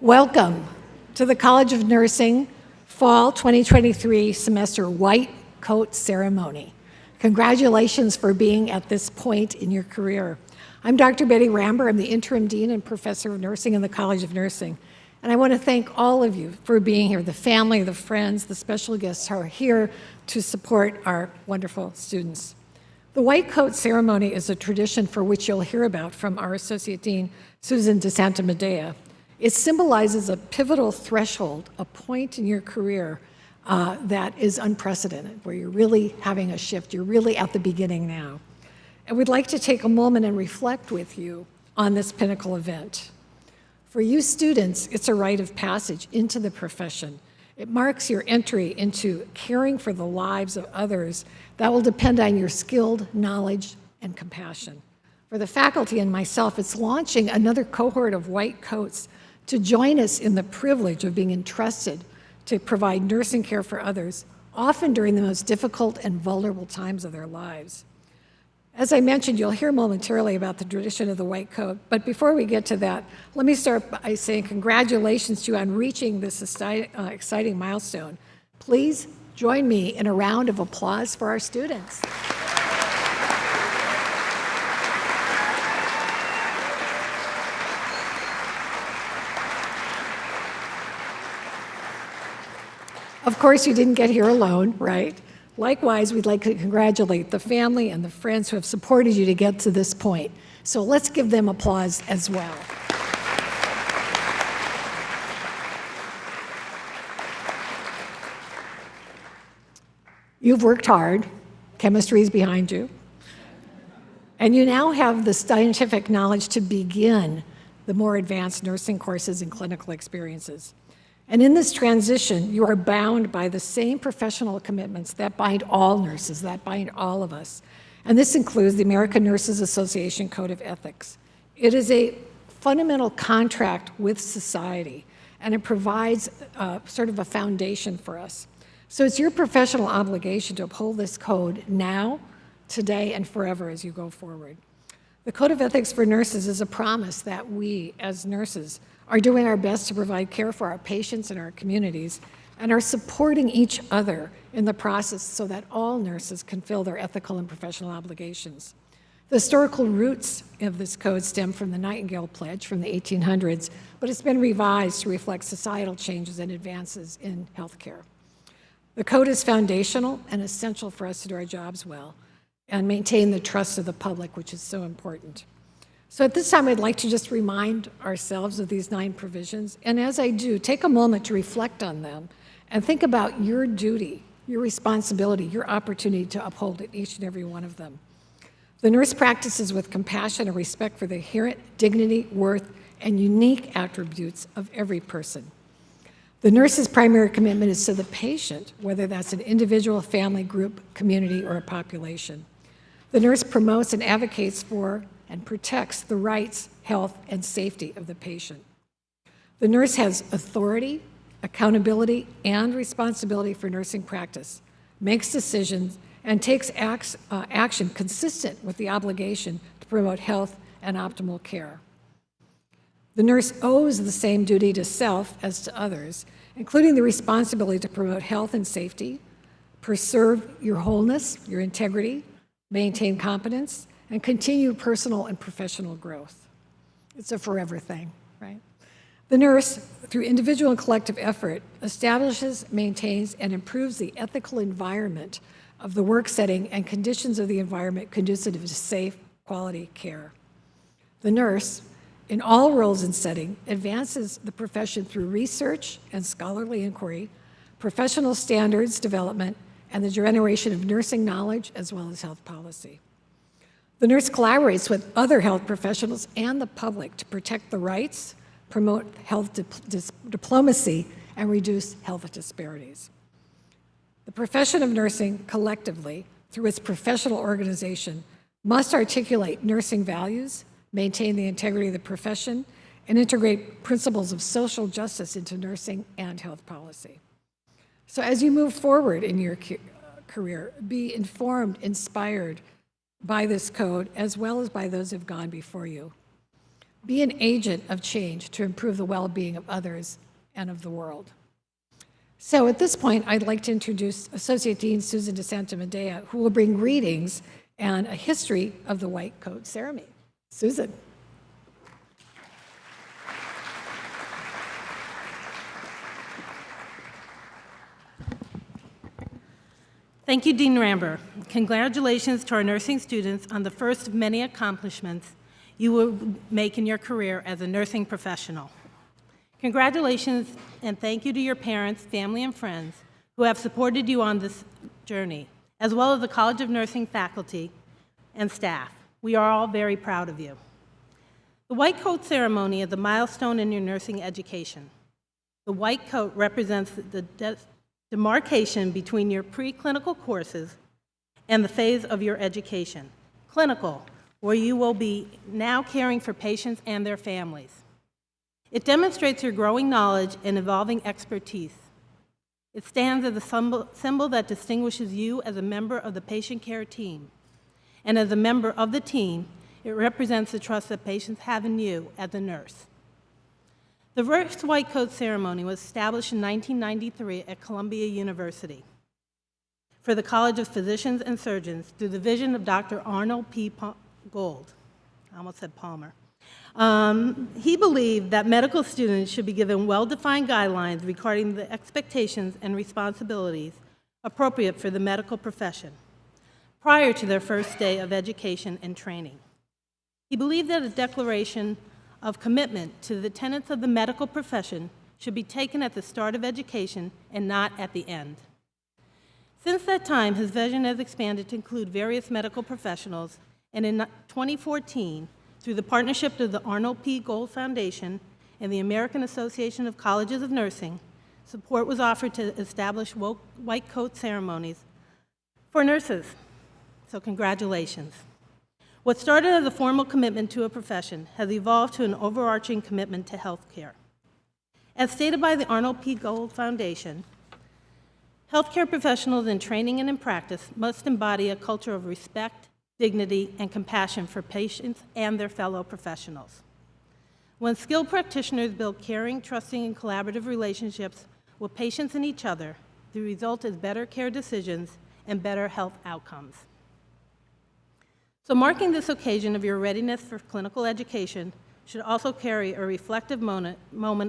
Welcome to the College of Nursing Fall 2023 Semester White Coat Ceremony. Congratulations for being at this point in your career. I'm Dr. Betty Ramber. I'm the Interim Dean and Professor of Nursing in the College of Nursing. And I want to thank all of you for being here, the family, the friends, the special guests who are here to support our wonderful students. The White Coat Ceremony is a tradition for which you'll hear about from our Associate Dean, Susan de Santa Medea. It symbolizes a pivotal threshold, a point in your career that is unprecedented, where you're really having a shift. You're really at the beginning now. And we'd like to take a moment and reflect with you on this pinnacle event. For you students, it's a rite of passage into the profession. It marks your entry into caring for the lives of others that will depend on your skilled knowledge and compassion. For the faculty and myself, it's launching another cohort of white coats to join us in the privilege of being entrusted to provide nursing care for others, often during the most difficult and vulnerable times of their lives. As I mentioned, you'll hear momentarily about the tradition of the white coat, but before we get to that, let me start by saying congratulations to you on reaching this exciting milestone. Please join me in a round of applause for our students. Of course, you didn't get here alone, right? Likewise, we'd like to congratulate the family and the friends who have supported you to get to this point. So let's give them applause as well. You've worked hard. Chemistry is behind you. And you now have the scientific knowledge to begin the more advanced nursing courses and clinical experiences. And in this transition, you are bound by the same professional commitments that bind all nurses, that bind all of us. And this includes the American Nurses Association Code of Ethics. It is a fundamental contract with society, and it provides sort of a foundation for us. So it's your professional obligation to uphold this code now, today, and forever as you go forward. The Code of Ethics for Nurses is a promise that we, as nurses, are doing our best to provide care for our patients and our communities, and are supporting each other in the process so that all nurses can fill their ethical and professional obligations. The historical roots of this code stem from the Nightingale Pledge from the 1800s, but it's been revised to reflect societal changes and advances in healthcare. The code is foundational and essential for us to do our jobs well and maintain the trust of the public, which is so important. So at this time, I'd like to just remind ourselves of these 9 provisions, and as I do, take a moment to reflect on them and think about your duty, your responsibility, your opportunity to uphold each and every one of them. The nurse practices with compassion and respect for the inherent dignity, worth, and unique attributes of every person. The nurse's primary commitment is to the patient, whether that's an individual, family, group, community, or a population. The nurse promotes and advocates for and protects the rights, health, and safety of the patient. The nurse has authority, accountability, and responsibility for nursing practice, makes decisions, and takes action consistent with the obligation to promote health and optimal care. The nurse owes the same duty to self as to others, including the responsibility to promote health and safety, preserve your wholeness, your integrity, maintain competence, and continue personal and professional growth. It's a forever thing, right? The nurse, through individual and collective effort, establishes, maintains, and improves the ethical environment of the work setting and conditions of the environment conducive to safe, quality care. The nurse, in all roles and setting, advances the profession through research and scholarly inquiry, professional standards development, and the generation of nursing knowledge as well as health policy. The nurse collaborates with other health professionals and the public to protect the rights, promote health diplomacy, and reduce health disparities. The profession of nursing collectively, through its professional organization, must articulate nursing values, maintain the integrity of the profession, and integrate principles of social justice into nursing and health policy. So as you move forward in your career, be informed, inspired by this code, as well as by those who've gone before you. Be an agent of change to improve the well-being of others and of the world. So at this point, I'd like to introduce Associate Dean Susan DeSanta Medea, who will bring greetings and a history of the White Coat Ceremony. Susan. Thank you, Dean Ramber. Congratulations to our nursing students on the first of many accomplishments you will make in your career as a nursing professional. Congratulations and thank you to your parents, family, and friends who have supported you on this journey, as well as the College of Nursing faculty and staff. We are all very proud of you. The White Coat Ceremony is a milestone in your nursing education. The white coat represents the demarcation between your preclinical courses and the phase of your education, clinical, where you will be now caring for patients and their families. It demonstrates your growing knowledge and evolving expertise. It stands as a symbol that distinguishes you as a member of the patient care team. And as a member of the team, it represents the trust that patients have in you as a nurse. The first White Coat Ceremony was established in 1993 at Columbia University for the College of Physicians and Surgeons through the vision of Dr. Arnold P. Gold. I almost said Palmer. He believed that medical students should be given well-defined guidelines regarding the expectations and responsibilities appropriate for the medical profession prior to their first day of education and training. He believed that a declaration of commitment to the tenets of the medical profession should be taken at the start of education and not at the end. Since that time, his vision has expanded to include various medical professionals, and in 2014, through the partnership of the Arnold P. Gold Foundation and the American Association of Colleges of Nursing, support was offered to establish white coat ceremonies for nurses. So congratulations. What started as a formal commitment to a profession has evolved to an overarching commitment to health care. As stated by the Arnold P. Gold Foundation, healthcare professionals in training and in practice must embody a culture of respect, dignity, and compassion for patients and their fellow professionals. When skilled practitioners build caring, trusting, and collaborative relationships with patients and each other, the result is better care decisions and better health outcomes. So marking this occasion of your readiness for clinical education should also carry a reflective moment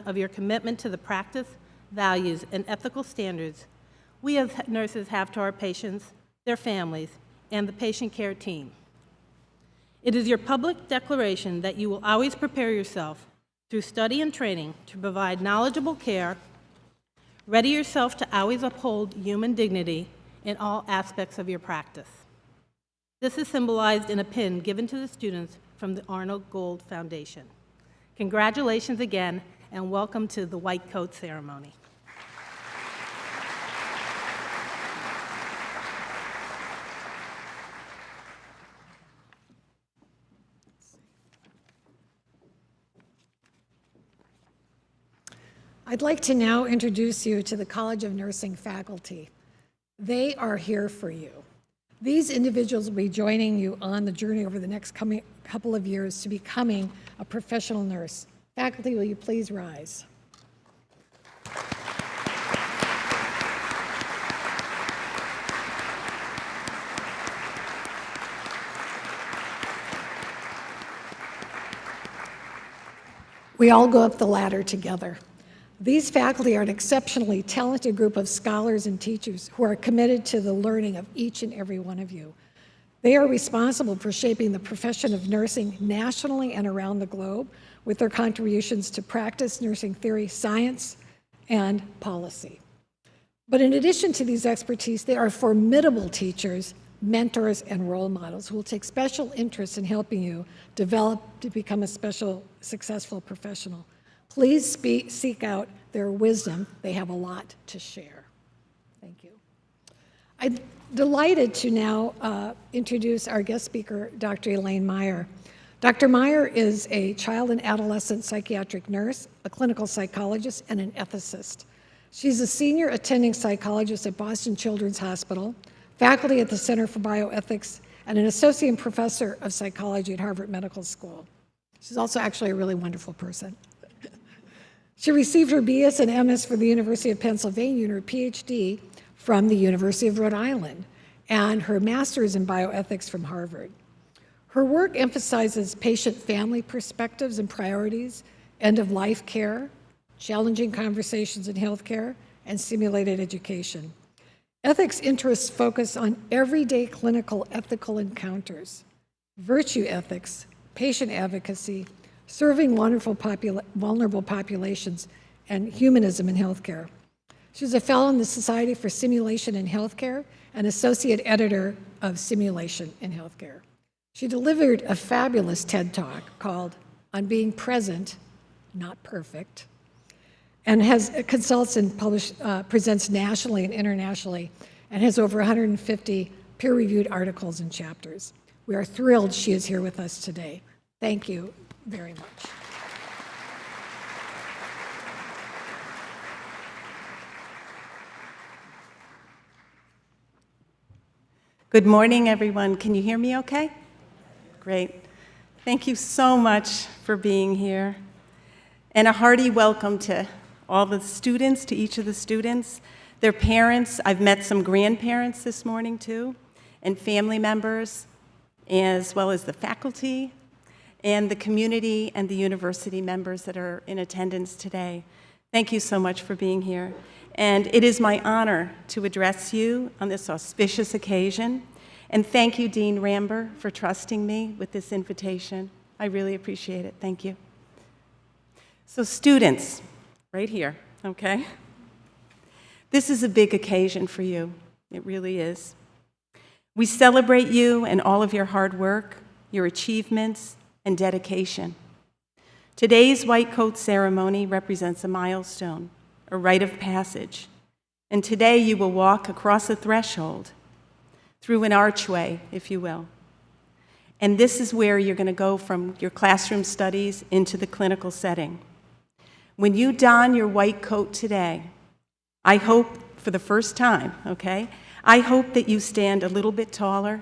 of your commitment to the practice, values, and ethical standards we as nurses have to our patients, their families, and the patient care team. It is your public declaration that you will always prepare yourself through study and training to provide knowledgeable care, ready yourself to always uphold human dignity in all aspects of your practice. This is symbolized in a pin given to the students from the Arnold Gold Foundation. Congratulations again, and welcome to the White Coat Ceremony. I'd like to now introduce you to the College of Nursing faculty. They are here for you. These individuals will be joining you on the journey over the next couple of years to becoming a professional nurse. Faculty, will you please rise? We all go up the ladder together. These faculty are an exceptionally talented group of scholars and teachers who are committed to the learning of each and every one of you. They are responsible for shaping the profession of nursing nationally and around the globe with their contributions to practice, nursing theory, science, and policy. But in addition to these expertise, they are formidable teachers, mentors, and role models who will take special interest in helping you develop to become a successful professional. Please seek out their wisdom. They have a lot to share. Thank you. I'm delighted to now introduce our guest speaker, Dr. Elaine Meyer. Dr. Meyer is a child and adolescent psychiatric nurse, a clinical psychologist, and an ethicist. She's a senior attending psychologist at Boston Children's Hospital, faculty at the Center for Bioethics, and an associate professor of psychology at Harvard Medical School. She's also actually a really wonderful person. She received her BS and MS from the University of Pennsylvania and her PhD from the University of Rhode Island, and her master's in bioethics from Harvard. Her work emphasizes patient-family perspectives and priorities, end-of-life care, challenging conversations in healthcare, and simulated education. Ethics interests focus on everyday clinical ethical encounters, virtue ethics, patient advocacy, serving vulnerable populations, and humanism in healthcare. She's a fellow in the Society for Simulation in Healthcare and associate editor of Simulation in Healthcare. She delivered a fabulous TED Talk called On Being Present, Not Perfect, and consults and presents nationally and internationally, and has over 150 peer-reviewed articles and chapters. We are thrilled she is here with us today. Thank you very much. Good morning, everyone. Can you hear me okay? Great. Thank you so much for being here. And a hearty welcome to all the students, to each of the students, their parents. I've met some grandparents this morning, too, and family members, as well as the faculty, and the community and the university members that are in attendance today. Thank you so much for being here. And it is my honor to address you on this auspicious occasion. And thank you, Dean Ramber, for trusting me with this invitation. I really appreciate it. Thank you. So students, right here, okay? This is a big occasion for you. It really is. We celebrate you and all of your hard work, your achievements, and dedication. Today's white coat ceremony represents a milestone, a rite of passage. And today you will walk across a threshold, through an archway, if you will. And this is where you're going to go from your classroom studies into the clinical setting. When you don your white coat today, I hope for the first time, okay, I hope that you stand a little bit taller,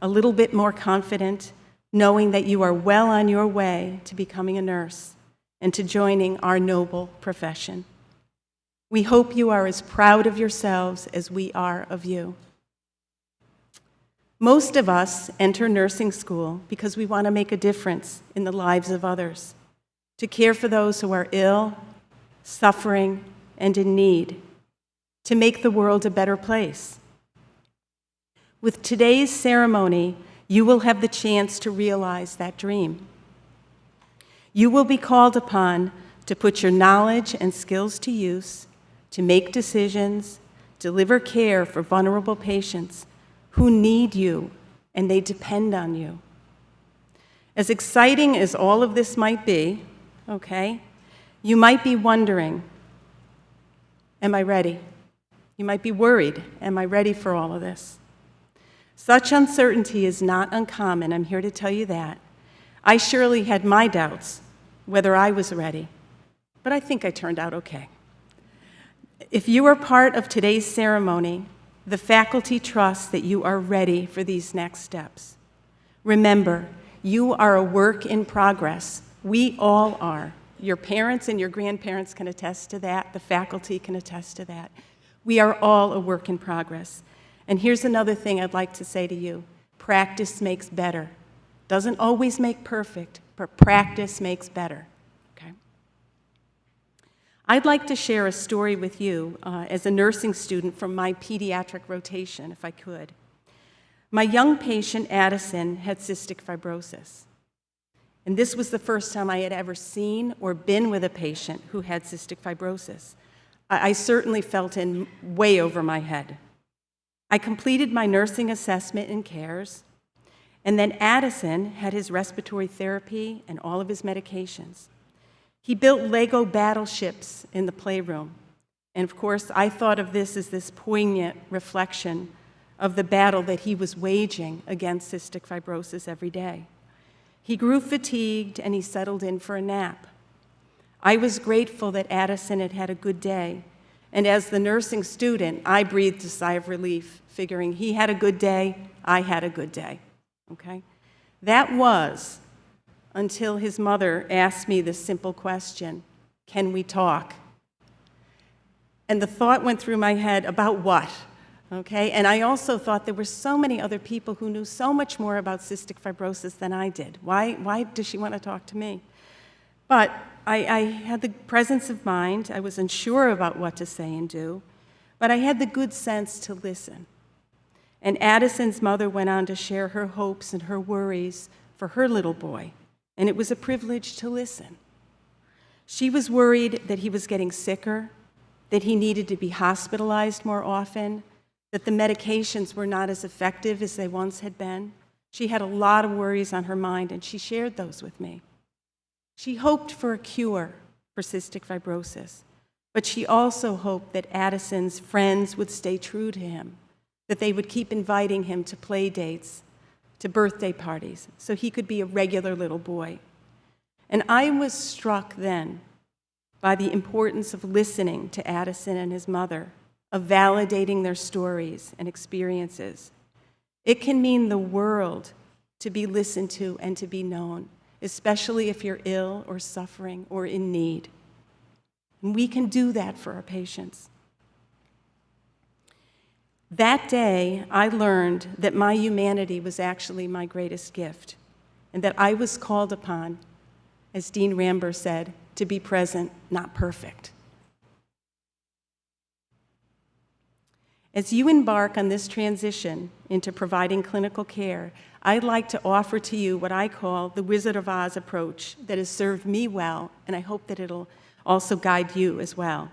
a little bit more confident, knowing that you are well on your way to becoming a nurse and to joining our noble profession. We hope you are as proud of yourselves as we are of you. Most of us enter nursing school because we want to make a difference in the lives of others, to care for those who are ill, suffering, and in need, to make the world a better place. With today's ceremony, you will have the chance to realize that dream. You will be called upon to put your knowledge and skills to use, to make decisions, deliver care for vulnerable patients who need you and they depend on you. As exciting as all of this might be, okay, you might be wondering, am I ready? You might be worried, am I ready for all of this? Such uncertainty is not uncommon, I'm here to tell you that. I surely had my doubts whether I was ready, but I think I turned out okay. If you are part of today's ceremony, the faculty trusts that you are ready for these next steps. Remember, you are a work in progress. We all are. Your parents and your grandparents can attest to that. The faculty can attest to that. We are all a work in progress. And here's another thing I'd like to say to you. Practice makes better. Doesn't always make perfect, but practice makes better. Okay? I'd like to share a story with you as a nursing student from my pediatric rotation, if I could. My young patient, Addison, had cystic fibrosis. And this was the first time I had ever seen or been with a patient who had cystic fibrosis. I certainly felt in way over my head. I completed my nursing assessment and cares, and then Addison had his respiratory therapy and all of his medications. He built Lego battleships in the playroom, and of course, I thought of this as this poignant reflection of the battle that he was waging against cystic fibrosis every day. He grew fatigued, and he settled in for a nap. I was grateful that Addison had had a good day, and as the nursing student, I breathed a sigh of relief, figuring he had a good day, I had a good day, okay? That was until his mother asked me this simple question, "Can we talk?" And the thought went through my head, about what? Okay, and I also thought there were so many other people who knew so much more about cystic fibrosis than I did. Why does she want to talk to me? But I had the presence of mind. I was unsure about what to say and do, but I had the good sense to listen. And Addison's mother went on to share her hopes and her worries for her little boy, and it was a privilege to listen. She was worried that he was getting sicker, that he needed to be hospitalized more often, that the medications were not as effective as they once had been. She had a lot of worries on her mind, and she shared those with me. She hoped for a cure for cystic fibrosis, but she also hoped that Addison's friends would stay true to him, that they would keep inviting him to play dates, to birthday parties, so he could be a regular little boy. And I was struck then by the importance of listening to Addison and his mother, of validating their stories and experiences. It can mean the world to be listened to and to be known, especially if you're ill or suffering or in need. And we can do that for our patients. That day, I learned that my humanity was actually my greatest gift, and that I was called upon, as Dean Ramber said, to be present, not perfect. As you embark on this transition into providing clinical care, I'd like to offer to you what I call the Wizard of Oz approach that has served me well, and I hope that it'll also guide you as well.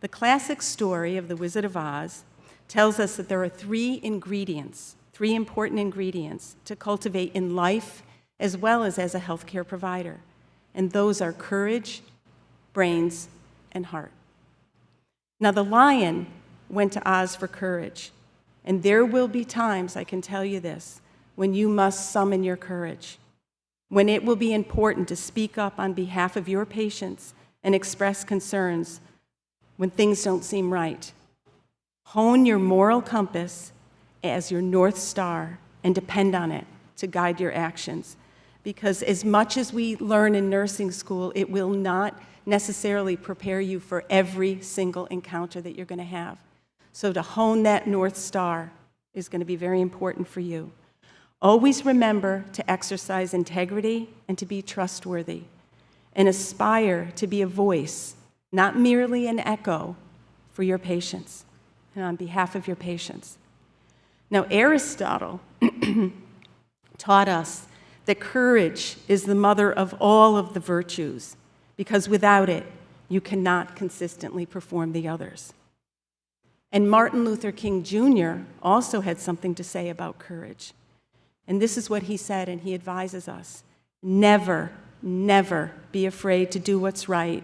The classic story of the Wizard of Oz tells us that there are three important ingredients to cultivate in life as well as a healthcare provider. And those are courage, brains, and heart. Now, the lion went to Oz for courage, and there will be times, I can tell you this, when you must summon your courage, when it will be important to speak up on behalf of your patients and express concerns when things don't seem right. Hone your moral compass as your North Star and depend on it to guide your actions. Because as much as we learn in nursing school, it will not necessarily prepare you for every single encounter that you're going to have. So to hone that North Star is going to be very important for you. Always remember to exercise integrity and to be trustworthy, and aspire to be a voice, not merely an echo, for your patients and on behalf of your patients. Now, Aristotle taught us that courage is the mother of all of the virtues, because without it, you cannot consistently perform the others. And Martin Luther King Jr. also had something to say about courage. And this is what he said, and he advises us: never, never be afraid to do what's right,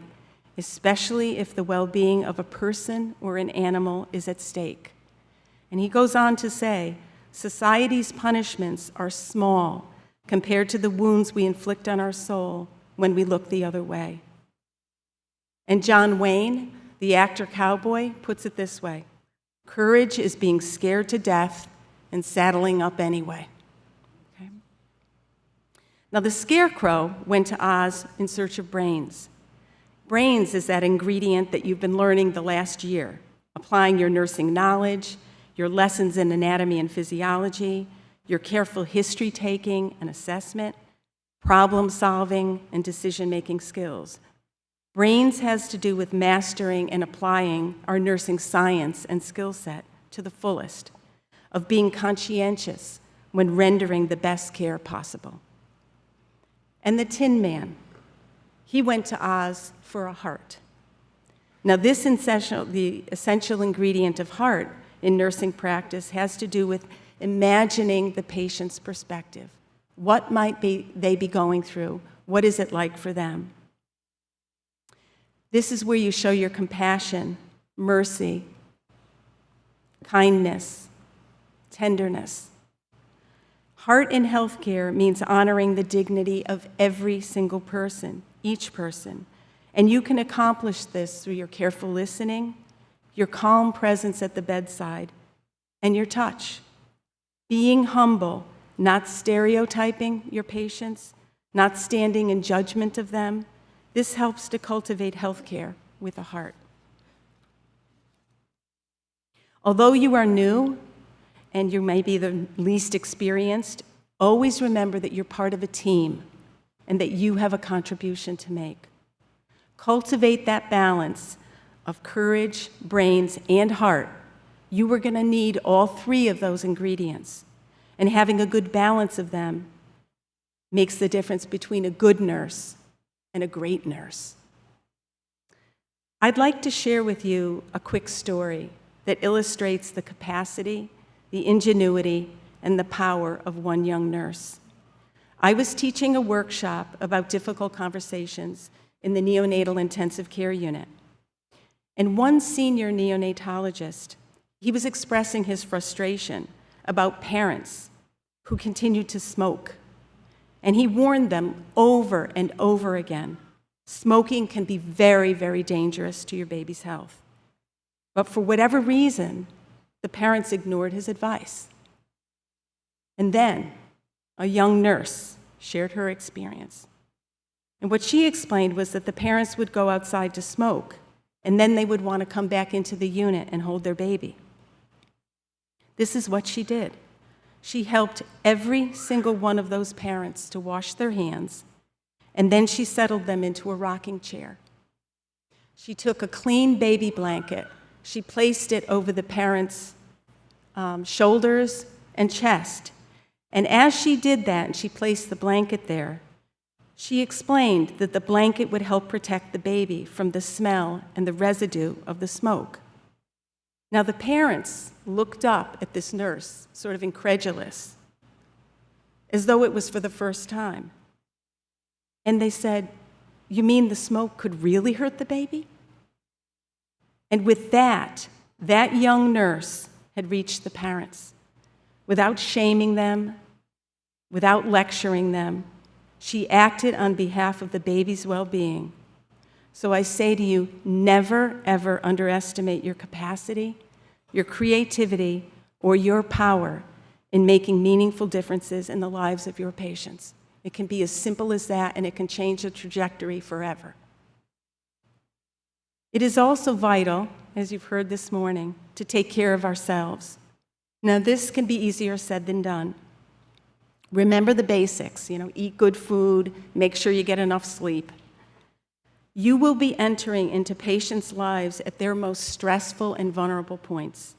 especially if the well-being of a person or an animal is at stake. And he goes on to say, society's punishments are small compared to the wounds we inflict on our soul when we look the other way. And John Wayne, the actor cowboy, puts it this way: courage is being scared to death and saddling up anyway. Okay? Now, the scarecrow went to Oz in search of brains. Brains is that ingredient that you've been learning the last year, applying your nursing knowledge, your lessons in anatomy and physiology, your careful history taking and assessment, problem solving, and decision-making skills. Brains has to do with mastering and applying our nursing science and skill set to the fullest, of being conscientious when rendering the best care possible. And the Tin Man, he went to Oz for a heart. Now, the essential ingredient of heart in nursing practice has to do with imagining the patient's perspective. What might they be going through? What is it like for them? This is where you show your compassion, mercy, kindness, tenderness. Heart in healthcare means honoring the dignity of every single person, each person. And you can accomplish this through your careful listening, your calm presence at the bedside, and your touch. Being humble, not stereotyping your patients, not standing in judgment of them. This helps to cultivate healthcare with a heart. Although you are new and you may be the least experienced, always remember that you're part of a team and that you have a contribution to make. Cultivate that balance of courage, brains, and heart. You are going to need all three of those ingredients, and having a good balance of them makes the difference between a good nurse and a great nurse. I'd like to share with you a quick story that illustrates the capacity, the ingenuity, and the power of one young nurse. I was teaching a workshop about difficult conversations in the neonatal intensive care unit. And one senior neonatologist, he was expressing his frustration about parents who continued to smoke. And he warned them over and over again, smoking can be very, very dangerous to your baby's health. But for whatever reason, the parents ignored his advice. And then a young nurse shared her experience. And what she explained was that the parents would go outside to smoke, and then they would want to come back into the unit and hold their baby. This is what she did. She helped every single one of those parents to wash their hands, and then she settled them into a rocking chair. She took a clean baby blanket. She placed it over the parents' shoulders and chest. And as she did that, and she placed the blanket there, she explained that the blanket would help protect the baby from the smell and the residue of the smoke. Now, the parents looked up at this nurse, sort of incredulous, as though it was for the first time. And they said, "You mean the smoke could really hurt the baby?" And with that young nurse had reached the parents. Without shaming them, without lecturing them, she acted on behalf of the baby's well-being. So I say to you, never, ever underestimate your capacity, your creativity, or your power in making meaningful differences in the lives of your patients. It can be as simple as that, and it can change the trajectory forever. It is also vital, as you've heard this morning, to take care of ourselves. Now, this can be easier said than done. Remember the basics, eat good food, make sure you get enough sleep. You will be entering into patients' lives at their most stressful and vulnerable points.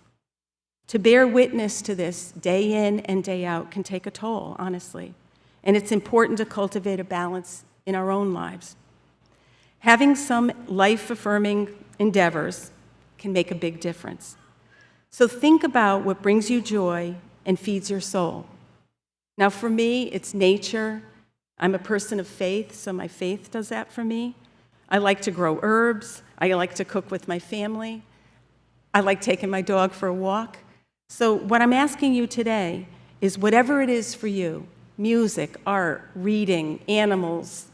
To bear witness to this day in and day out can take a toll, honestly, and it's important to cultivate a balance in our own lives. Having some life-affirming endeavors can make a big difference. So think about what brings you joy and feeds your soul. Now, for me, it's nature. I'm a person of faith, so my faith does that for me. I like to grow herbs. I like to cook with my family. I like taking my dog for a walk. So what I'm asking you today is whatever it is for you, music, art, reading, animals,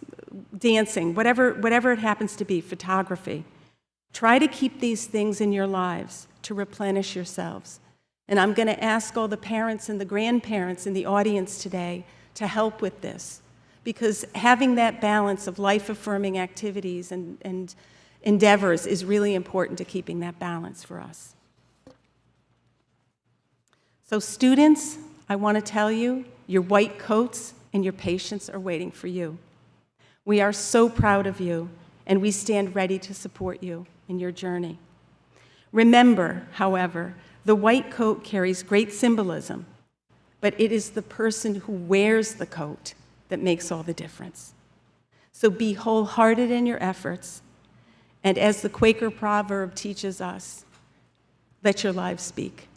dancing, whatever it happens to be, photography, try to keep these things in your lives to replenish yourselves. And I'm going to ask all the parents and the grandparents in the audience today to help with this, because having that balance of life-affirming activities and endeavors is really important to keeping that balance for us. So students, I want to tell you, your white coats and your patients are waiting for you. We are so proud of you, and we stand ready to support you in your journey. Remember, however, the white coat carries great symbolism, but it is the person who wears the coat that makes all the difference. So be wholehearted in your efforts, and as the Quaker proverb teaches us, let your lives speak.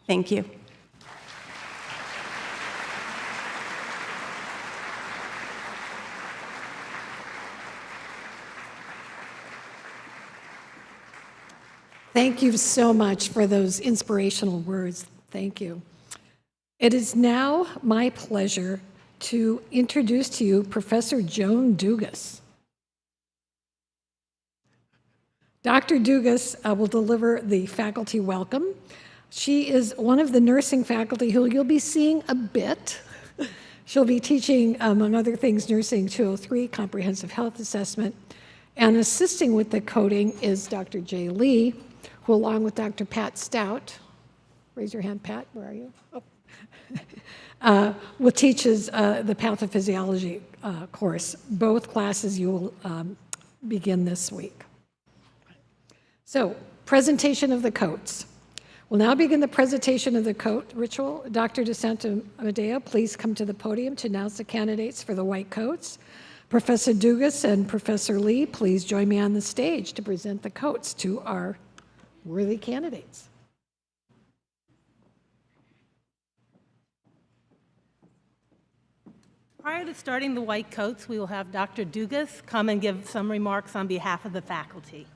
Thank you. Thank you so much for those inspirational words. Thank you. It is now my pleasure to introduce to you Professor Joan Dugas. Dr. Dugas will deliver the faculty welcome. She is one of the nursing faculty who you'll be seeing a bit She'll be teaching, among other things, Nursing 203, Comprehensive Health Assessment, and assisting with the coding is Dr. Jay Lee, who, along with Dr. Pat Stout, raise your hand, Pat, where are you? Will teaches the pathophysiology course. Both classes you will begin this week. So, presentation of the coats. We'll now begin the presentation of the coat ritual. Dr. DeSanta Medea, please come to the podium to announce the candidates for the white coats. Professor Dugas and Professor Lee, please join me on the stage to present the coats to our worthy candidates. Prior to starting the white coats, we will have Dr. Dugas come and give some remarks on behalf of the faculty.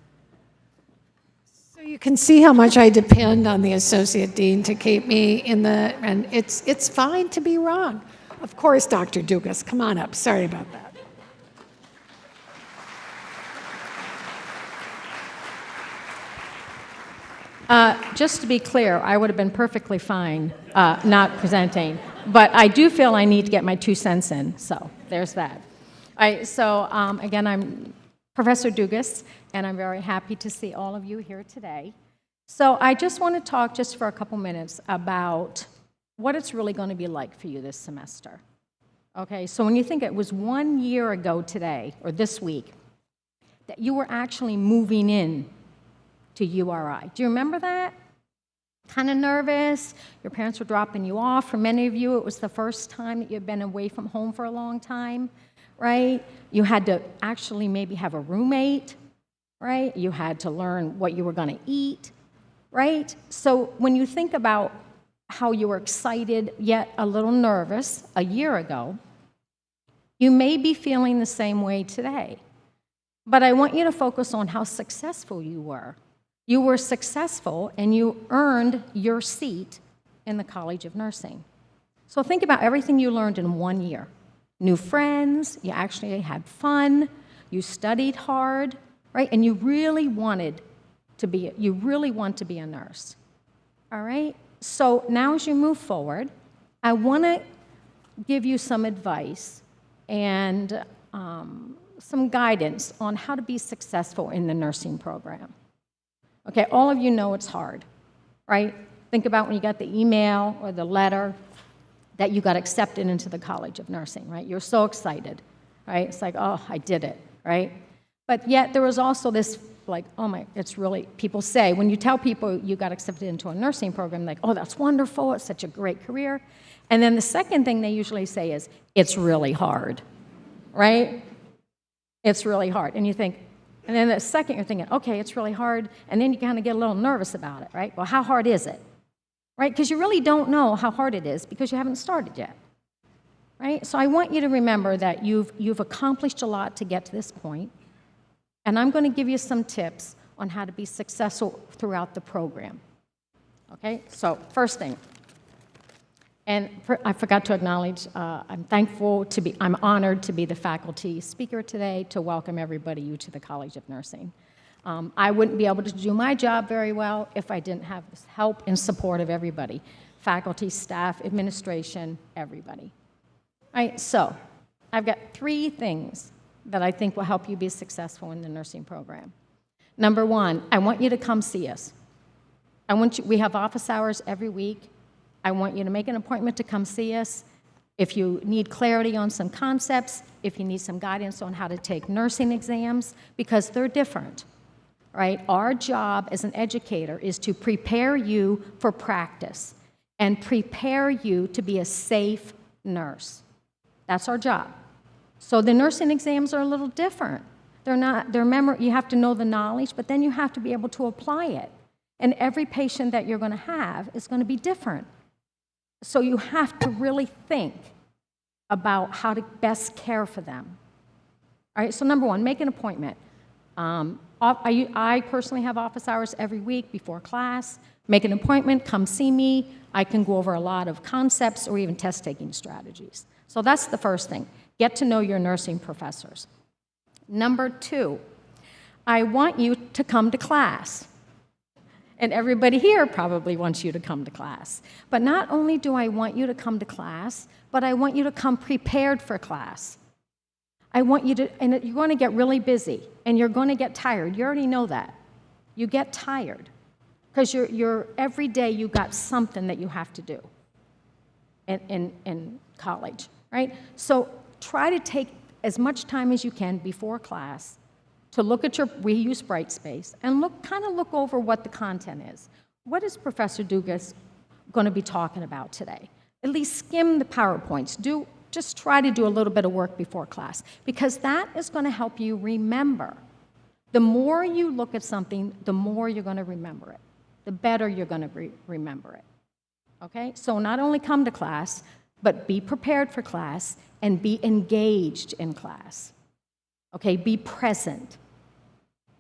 So you can see how much I depend on the Associate Dean to keep me in the, and it's fine to be wrong. Of course, Dr. Dugas, come on up. Sorry about that. Just to be clear, I would have been perfectly fine not presenting, but I do feel I need to get my 2 cents in, so there's that. Again, I'm Professor Dugas, and I'm very happy to see all of you here today. So I just want to talk just for a couple minutes about what it's really going to be like for you this semester. Okay, so when you think it was 1 year ago today, or this week, that you were actually moving in to URI. Do you remember that? Kind of nervous, your parents were dropping you off. For many of you, it was the first time that you'd been away from home for a long time, right? You had to actually maybe have a roommate, right? You had to learn what you were going to eat, right? So when you think about how you were excited yet a little nervous a year ago, you may be feeling the same way today. But I want you to focus on how successful you were. You were successful and you earned your seat in the College of Nursing. So think about everything you learned in 1 year. New friends, you actually had fun, you studied hard, right? And you really want to be a nurse, all right? So now as you move forward, I want to give you some advice and some guidance on how to be successful in the nursing program. Okay, all of you know it's hard, right? Think about when you got the email or the letter that you got accepted into the College of Nursing, right? You're so excited, right? It's like, oh, I did it, right? But yet there was also this, like, oh my, it's really, people say, when you tell people you got accepted into a nursing program, like, oh, that's wonderful, it's such a great career. And then the second thing they usually say is, it's really hard, right? It's really hard. And you think, and then the second you're thinking, okay, it's really hard, and then you kind of get a little nervous about it, right? Well, how hard is it? Right? Because you really don't know how hard it is because you haven't started yet, right? So I want you to remember that you've accomplished a lot to get to this point, and I'm going to give you some tips on how to be successful throughout the program, okay? So first thing, and I forgot to acknowledge, I'm honored to be the faculty speaker today to welcome you to the College of Nursing. I wouldn't be able to do my job very well if I didn't have this help and support of everybody, faculty, staff, administration, everybody. All right, so I've got 3 things that I think will help you be successful in the nursing program. Number 1, I want you to come see us. We have office hours every week. I want you to make an appointment to come see us. If you need clarity on some concepts, if you need some guidance on how to take nursing exams, because they're different. Right? Our job as an educator is to prepare you for practice and prepare you to be a safe nurse. That's our job. So the nursing exams are a little different. You have to know the knowledge, but then you have to be able to apply it. And every patient that you're going to have is going to be different. So you have to really think about how to best care for them. All right, so number 1, make an appointment. I personally have office hours every week before class. Make an appointment, come see me. I can go over a lot of concepts or even test-taking strategies. So that's the first thing. Get to know your nursing professors. Number 2, I want you to come to class. And everybody here probably wants you to come to class. But not only do I want you to come to class, but I want you to come prepared for class. I want you to, and you're going to get really busy, and you're going to get tired. You already know that. You get tired because you're every day you got something that you have to do in college, right? So try to take as much time as you can before class to look at we use Brightspace, and kind of look over what the content is. What is Professor Dugas going to be talking about today? At least skim the PowerPoints. Just try to do a little bit of work before class, because that is going to help you remember. The more you look at something, the more you're going to remember it. The better you're going to remember it. Okay? So not only come to class, but be prepared for class and be engaged in class. Okay? Be present.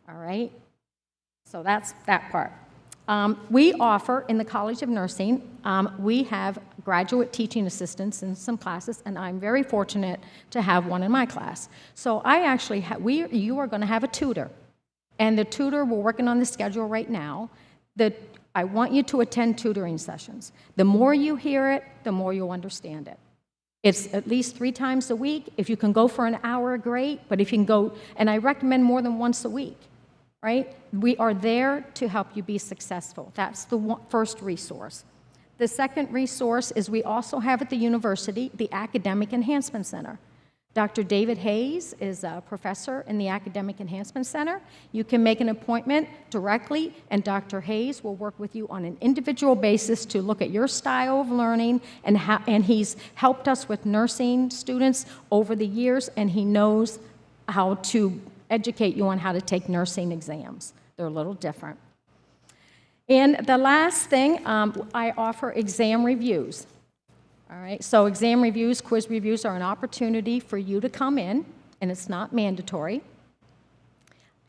All right? So that's that part. We offer, in the College of Nursing, we have graduate teaching assistants in some classes, and I'm very fortunate to have one in my class. So I actually you are going to have a tutor, and the tutor, we're working on the schedule right now. I want you to attend tutoring sessions. The more you hear it, the more you'll understand it. It's at least 3 times a week. If you can go for an hour, great, but if you can go, and I recommend more than once a week. Right? We are there to help you be successful. That's the first resource. The second resource is we also have at the university the Academic Enhancement Center. Dr. David Hayes is a professor in the Academic Enhancement Center. You can make an appointment directly, and Dr. Hayes will work with you on an individual basis to look at your style of learning, and he's helped us with nursing students over the years, and he knows how to educate you on how to take nursing exams. They're a little different. And the last thing, I offer exam reviews. All right, so exam reviews, quiz reviews are an opportunity for you to come in, and it's not mandatory,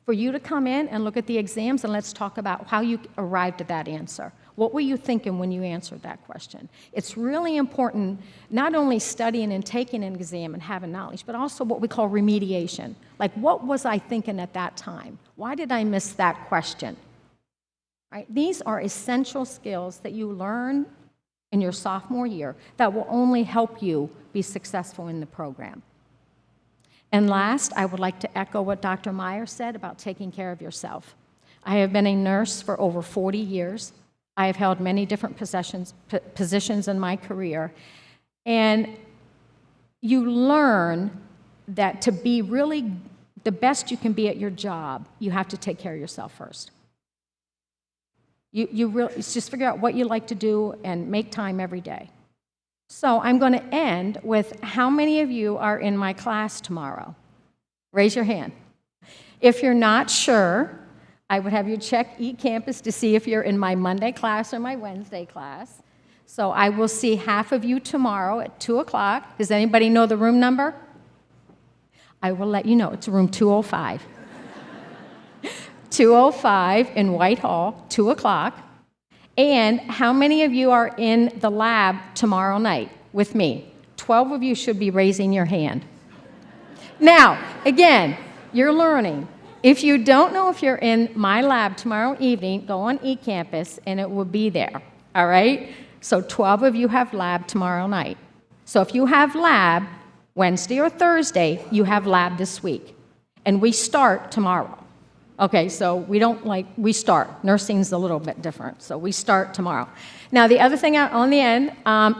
for you to come in and look at the exams, and let's talk about how you arrived at that answer. What were you thinking when you answered that question? It's really important not only studying and taking an exam and having knowledge, but also what we call remediation. Like, what was I thinking at that time? Why did I miss that question? Right? These are essential skills that you learn in your sophomore year that will only help you be successful in the program. And last, I would like to echo what Dr. Meyer said about taking care of yourself. I have been a nurse for over 40 years. I have held many different positions in my career, and you learn that to be really the best you can be at your job, you have to take care of yourself first. You really just figure out what you like to do and make time every day. So I'm going to end with how many of you are in my class tomorrow? Raise your hand. If you're not sure, I would have you check eCampus to see if you're in my Monday class or my Wednesday class. So I will see half of you tomorrow at 2 o'clock. Does anybody know the room number? I will let you know. It's room 205. 205 in Whitehall, 2 o'clock. And how many of you are in the lab tomorrow night with me? 12 of you should be raising your hand. Now, again, you're learning. If you don't know if you're in my lab tomorrow evening, go on eCampus, and it will be there, all right? So 12 of you have lab tomorrow night. So if you have lab Wednesday or Thursday, you have lab this week. And we start tomorrow. Okay, so we start. Nursing's a little bit different, so we start tomorrow. Now, the other thing on the end,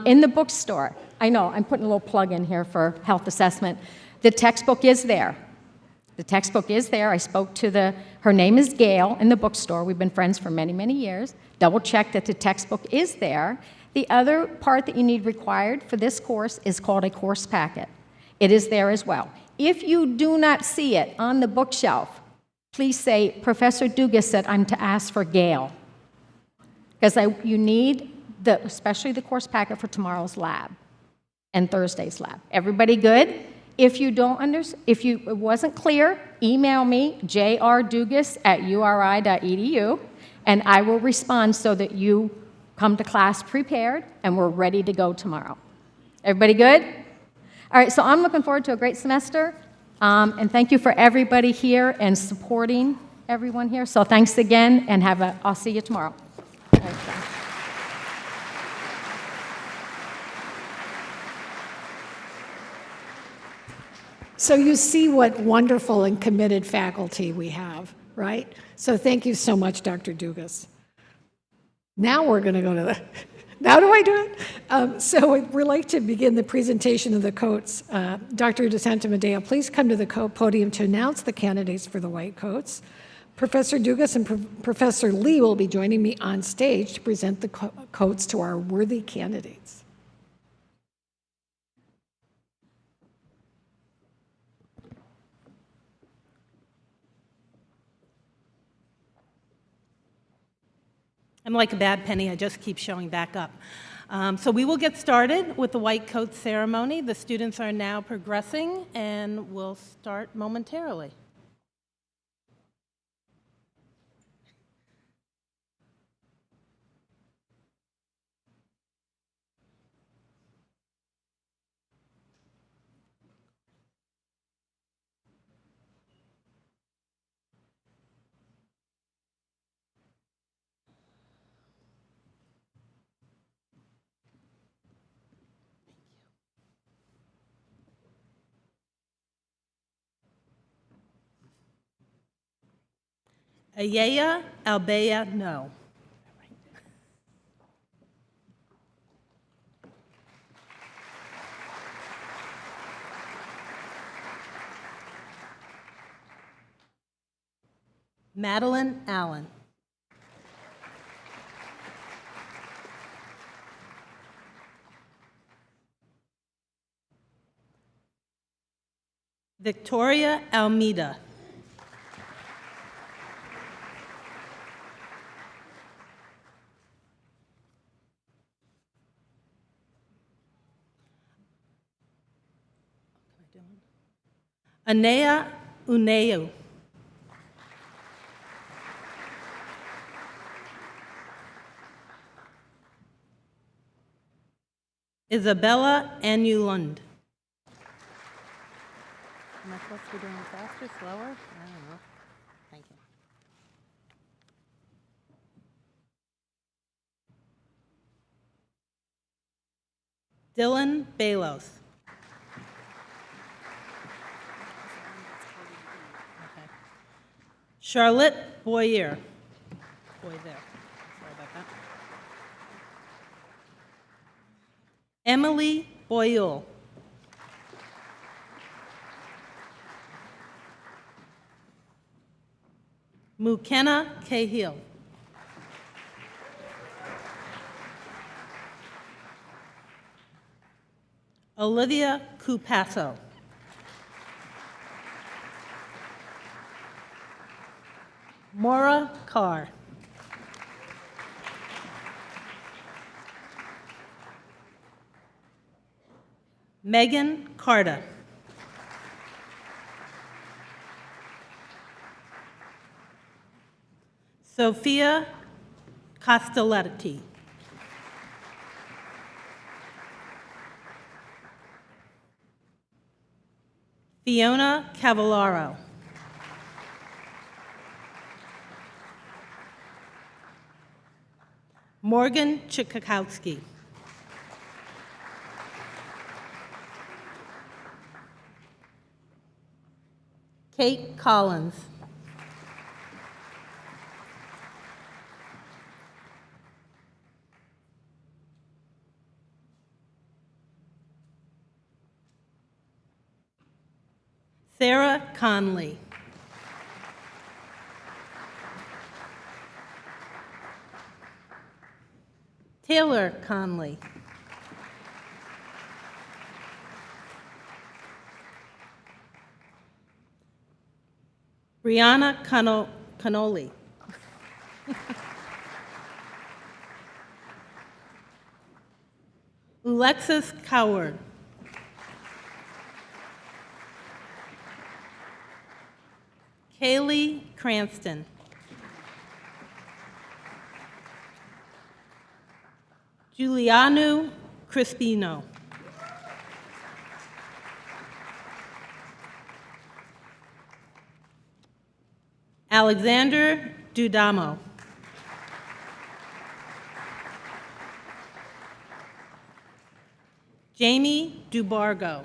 in the bookstore, I know, I'm putting a little plug in here for health assessment. The textbook is there. The textbook is there. I spoke to her name is Gail in the bookstore. We've been friends for many, many years. Double check that the textbook is there. The other part that you need required for this course is called a course packet. It is there as well. If you do not see it on the bookshelf, please say, Professor Dugas said I'm to ask for Gail. Because you need, especially the course packet for tomorrow's lab and Thursday's lab. Everybody good? If you don't understand, if it wasn't clear, email me, jrdugas@uri.edu, and I will respond so that you come to class prepared and we're ready to go tomorrow. Everybody good? All right, so I'm looking forward to a great semester, and thank you for everybody here and supporting everyone here. So thanks again, and I'll see you tomorrow. So you see what wonderful and committed faculty we have, right? So thank you so much, Dr. Dugas. Now we're going to go to the, now do I do it? So we'd like to begin the presentation of the coats. Dr. DeSantamadeo, please come to the podium to announce the candidates for the white coats. Professor Dugas and Professor Lee will be joining me on stage to present the coats to our worthy candidates. I'm like a bad penny, I just keep showing back up. So we will get started with the white coat ceremony. The students are now progressing and we'll start momentarily. Ayaya, Albea, no. Madeline Allen. Victoria Almeida. Anea Uneu. Isabella Anulund. Am I supposed to be doing faster, slower? I don't know. Thank you. Dylan Balos. Okay. Charlotte Boyer. Boy there. Sorry about that. Emily Boyle. Mukenna Cahill. Olivia Cupasso. Maura Carr. Megan Carter. Sophia Castelletti. Fiona Cavallaro. Morgan Chikakowski. Kate Collins. Sarah Conley. Taylor Conley. Brianna Cannoli. Alexis Coward. Kaylee Cranston. Giuliano Crispino. Alexander Dudamo. Jamie Dubargo.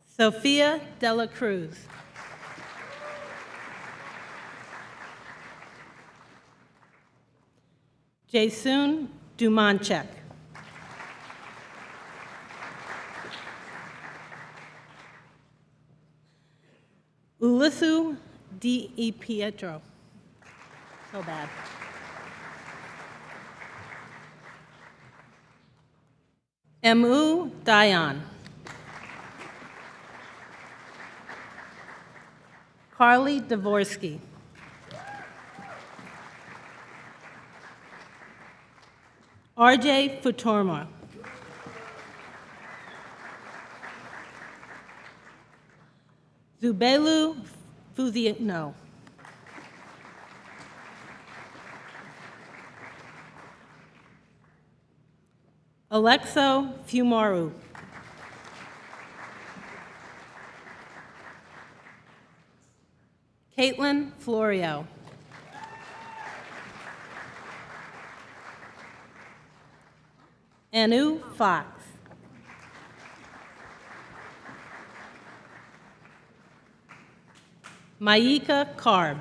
Sophia Dela Cruz. Jason Dumanchek. Ulisu D. Pietro. So bad. Emu Dion. Carly Dvorsky. RJ Futorma. Zubelu Fuzino. Alexo Fumaru. Caitlin Florio. Anu Fox. Maika Karb.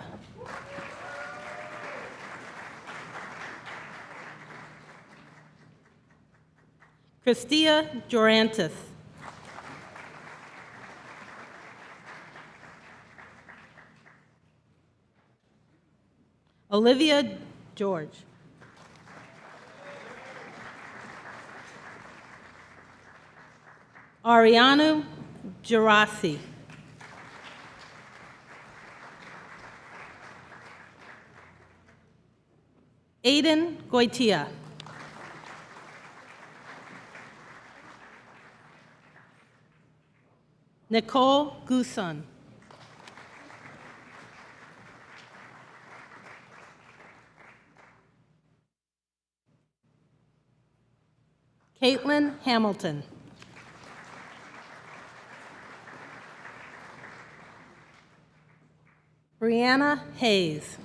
Christia Durantis. Olivia George. Arianu Gerasi. Aiden Goitia. Nicole Guson. Caitlin Hamilton. Brianna Hayes.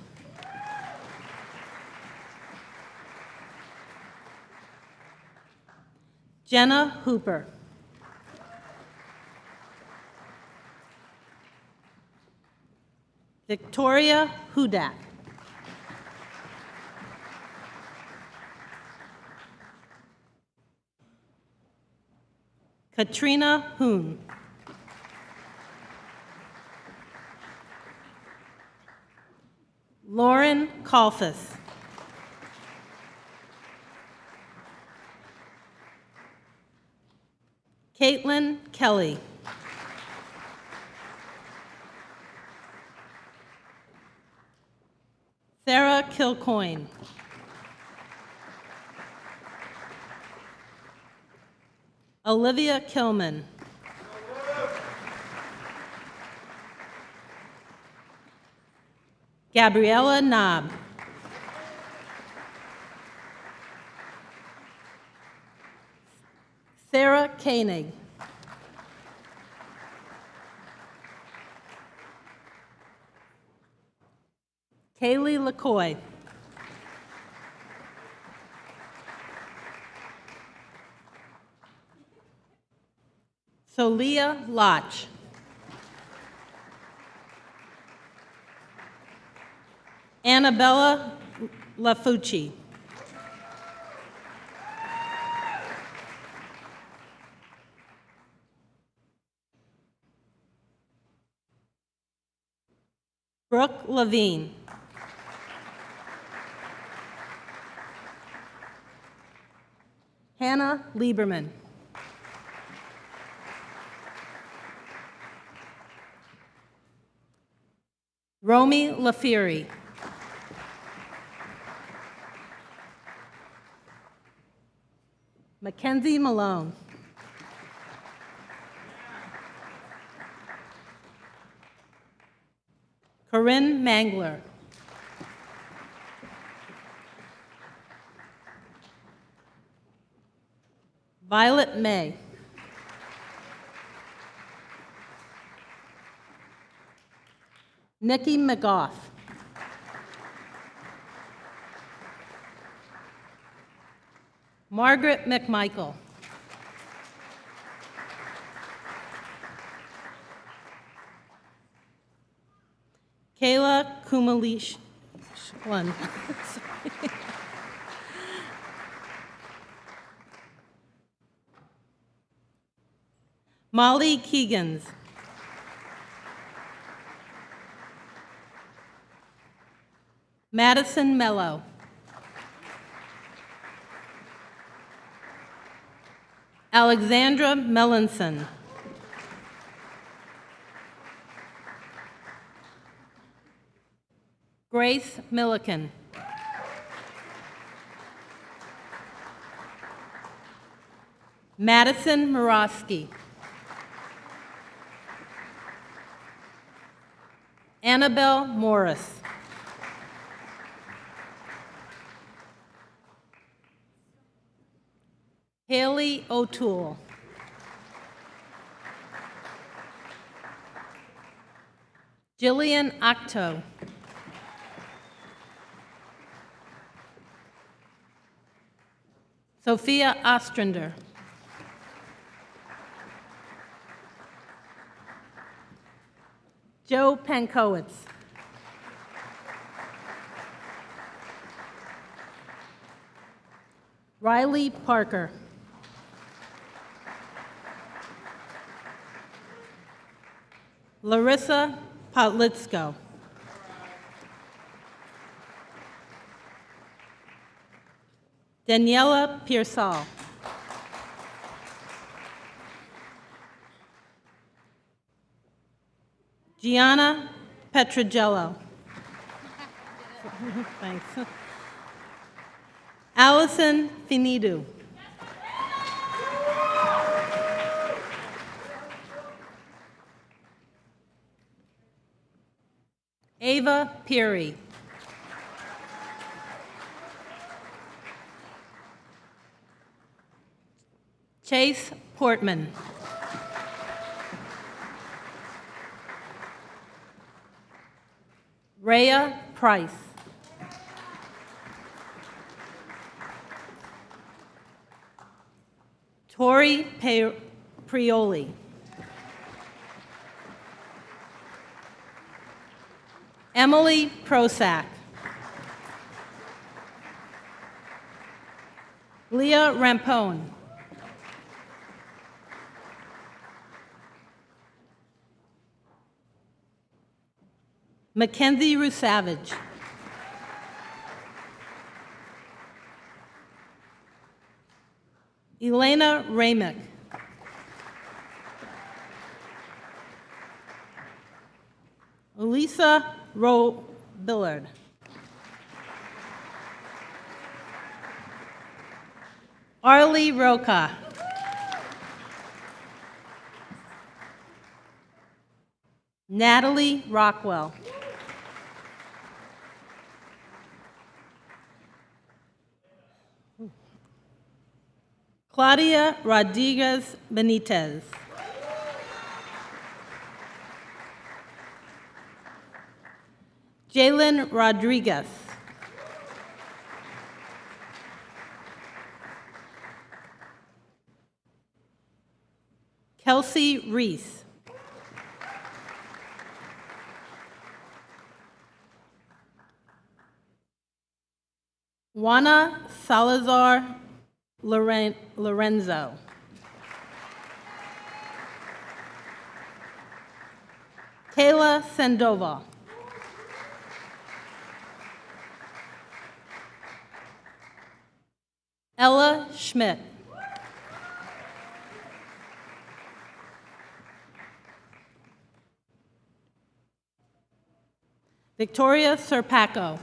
Jenna Hooper. Victoria Hudak. Katrina Hoon. Lauren Kalfas. Caitlin Kelly. Sarah Kilcoyne. Olivia Kilman. Gabriella Knob. Sarah Koenig. Kaylee LaCoy. Solia Lotch. Annabella Lafucci. Brooke Levine. Hannah Lieberman. Romy LaFury. Mackenzie Malone. Corinne Mangler. Violet May. Nikki McGough. Margaret McMichael. Kayla Kumalish. Molly Keegans. Madison Mello. Alexandra Mellinson. Grace Milliken. Madison Morosky. Annabelle Morris. Haley O'Toole. Jillian Octo. Sophia Ostrander. Joe Pankowitz. Riley Parker. Larissa Potlitsko. Daniela Pearsall. Gianna Petrogello. Thanks. Allison Finidu. Ava Peary. Chase Portman. Rhea Price. Tori Prioli. Emily Prosack. Leah Rampone. Mackenzie Rusavage. Elena Ramick. Elisa Rowe Billard. Arlie Roca. Natalie Rockwell. Claudia Rodriguez Benitez. Jalen Rodriguez. Kelsey Reese. Juana Salazar Lorenzo. Kayla Sendova. Ella Schmidt. Victoria Serpaco.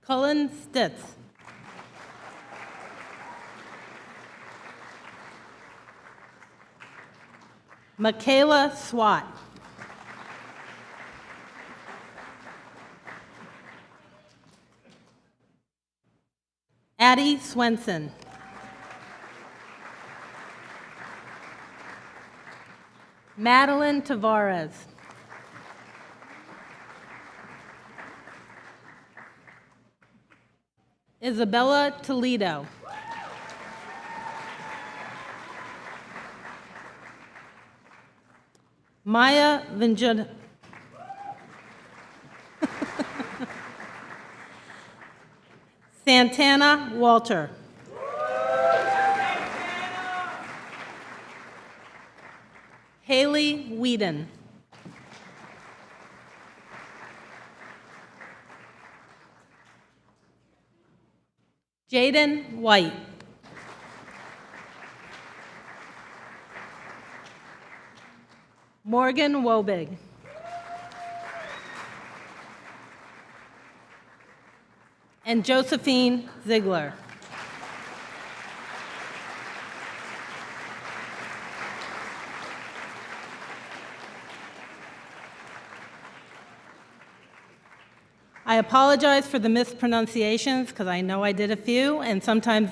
Cullen Stitz. Michaela Swat. Addie Swenson. Madeline Tavares. Isabella Toledo. Maya Vinjana. Santana Walter. Haley Whedon. Jaden White. Morgan Wobig. And Josephine Ziegler. I apologize for the mispronunciations because I know I did a few, and sometimes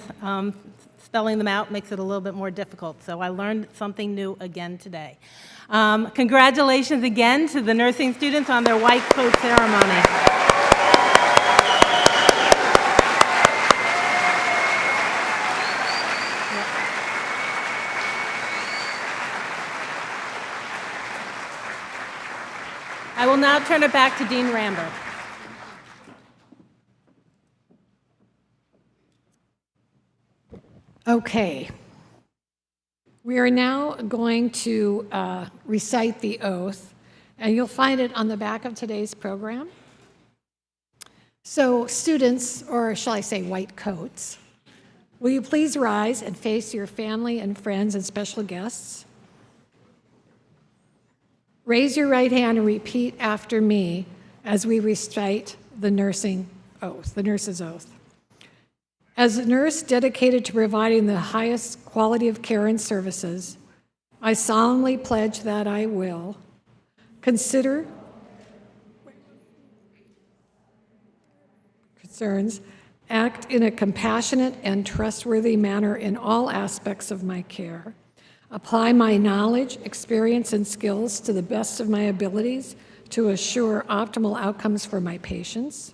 spelling them out makes it a little bit more difficult. So I learned something new again today. Congratulations again to the nursing students on their white coat ceremony. I will now turn it back to Dean Ramber. Okay. We are now going to recite the oath, and you'll find it on the back of today's program. So students, or shall I say white coats, will you please rise and face your family and friends and special guests? Raise your right hand and repeat after me as we recite the nursing oath, the nurse's oath. As a nurse dedicated to providing the highest quality of care and services, I solemnly pledge that I will consider concerns, act in a compassionate and trustworthy manner in all aspects of my care, apply my knowledge, experience, and skills to the best of my abilities to assure optimal outcomes for my patients,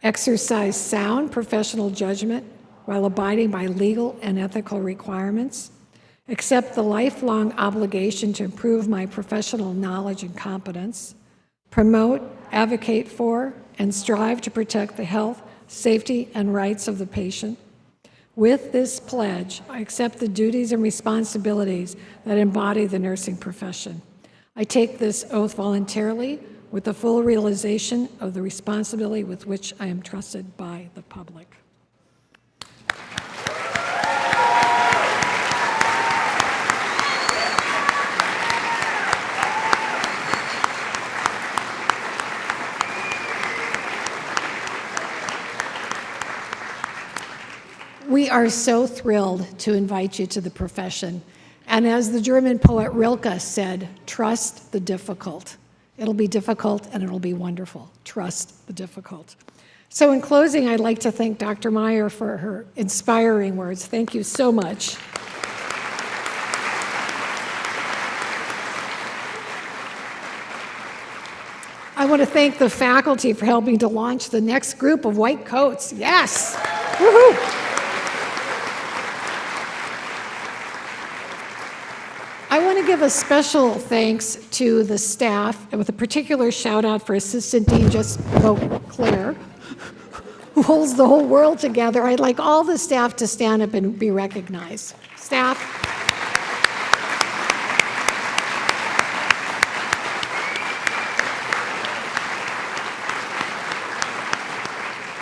exercise sound professional judgment while abiding by legal and ethical requirements, accept the lifelong obligation to improve my professional knowledge and competence, promote, advocate for, and strive to protect the health, safety, and rights of the patient. With this pledge, I accept the duties and responsibilities that embody the nursing profession. I take this oath voluntarily with the full realization of the responsibility with which I am trusted by the public. We are so thrilled to invite you to the profession. And as the German poet Rilke said, trust the difficult. It'll be difficult and it'll be wonderful. Trust the difficult. So in closing, I'd like to thank Dr. Meyer for her inspiring words. Thank you so much. I want to thank the faculty for helping to launch the next group of white coats. Yes! Woohoo! I want to give a special thanks to the staff, and with a particular shout out for Assistant Dean Claire, who holds the whole world together. I'd like all the staff to stand up and be recognized. Staff.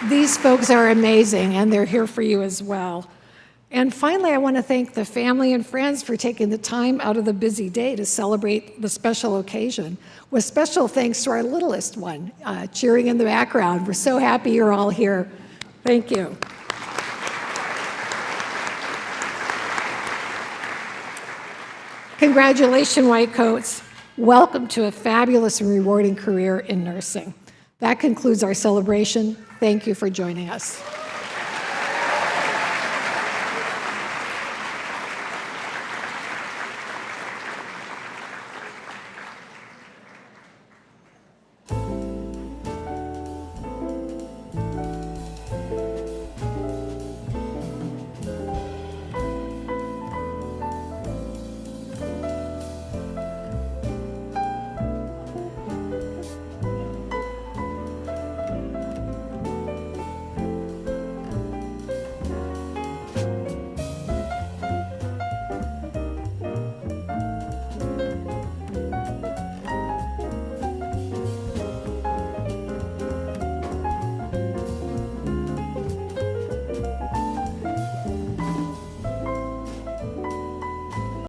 These folks are amazing, and they're here for you as well. And finally, I want to thank the family and friends for taking the time out of the busy day to celebrate the special occasion, with special thanks to our littlest one, cheering in the background. We're so happy you're all here. Thank you. Congratulations, white coats. Welcome to a fabulous and rewarding career in nursing. That concludes our celebration. Thank you for joining us.